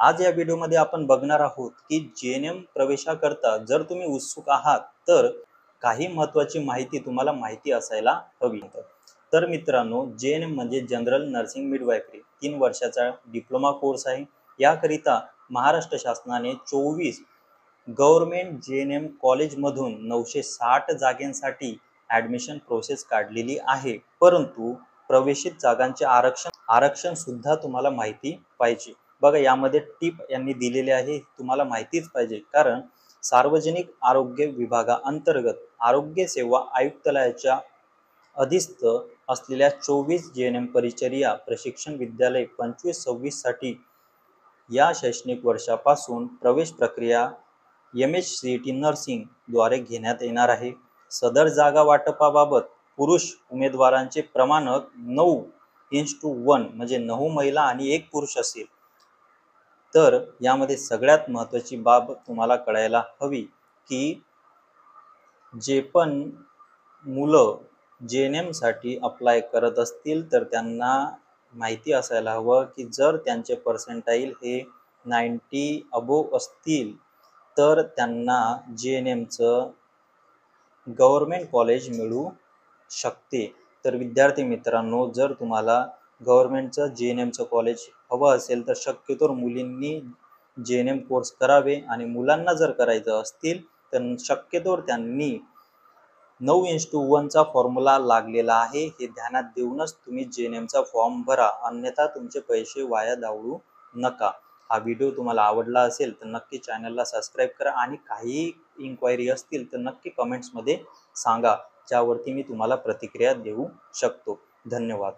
आज या व्हिडिओमध्ये आपण बघणार आहोत की JNM प्रवेशाकरता जर तुम्ही उत्सुक आहात तर काही महत्त्वाची माहिती तुम्हाला माहिती असायला हवी. तर मित्रांनो, JNM म्हणजे जनरल नर्सिंग मिडवायफरी 3 वर्षाचा डिप्लोमा कोर्स आहे. याकरिता महाराष्ट्र शासनाने 24 गव्हर्नमेंट JNM कॉलेजमधून 960 जागांसाठी ॲडमिशन प्रोसेस काढलेली आहे. परंतु प्रवेशित जागांचे आरक्षण सुद्धा तुम्हाला माहिती पाहिजे. बघा, यामध्ये टिप यांनी दिलेले आहे, तुम्हाला माहितीच पाहिजे. कारण सार्वजनिक आरोग्य विभागाअंतर्गत आरोग्य सेवा आयुक्तालयाच्या अधीस्त असलेल्या 24 JNM परिचर्या प्रशिक्षण विद्यालय 25-26 साठी या शैक्षणिक वर्षापासून प्रवेश प्रक्रिया MHCET नर्सिंग द्वारे घेण्यात येणार आहे. सदर जागा वाटपाबाबत पुरुष उमेदवारांचे प्रमाणक 9:1 म्हणजे 9 महिला आणि 1 पुरुष असेल. तर यामध्ये सगळ्यात महत्त्वाची बाब तुम्हाला कळायला हवी की जे पण मुलं JNM साठी अप्लाय करत असतील तर त्यांना माहिती असायला हवं की जर त्यांचे पर्सेंटाईल हे 90 अबोव असतील तर त्यांना JNMचं गव्हर्नमेंट कॉलेज मिळू शकते. तर विद्यार्थी मित्रांनो, जर तुम्हाला गव्हर्नमेंटचं JNMचं कॉलेज हवं असेल तर शक्यतोवर मुलींनी JNM कोर्स करावे आणि मुलांना जर करायचं असतील तर शक्यतोवर त्यांनी 9:1 चा फॉर्म्युला लागलेला आहे हे ध्यानात देऊनच तुम्ही JNMचा फॉर्म भरा, अन्यथा तुमचे पैसे वाया जाऊ नका. हा व्हिडिओ तुम्हाला आवडला असेल तर नक्की चॅनलला सबस्क्राईब करा आणि काही इन्क्वायरी असतील तर नक्की कमेंट्समध्ये सांगा, ज्यावरती मी तुम्हाला प्रतिक्रिया देऊ शकतो. धन्यवाद.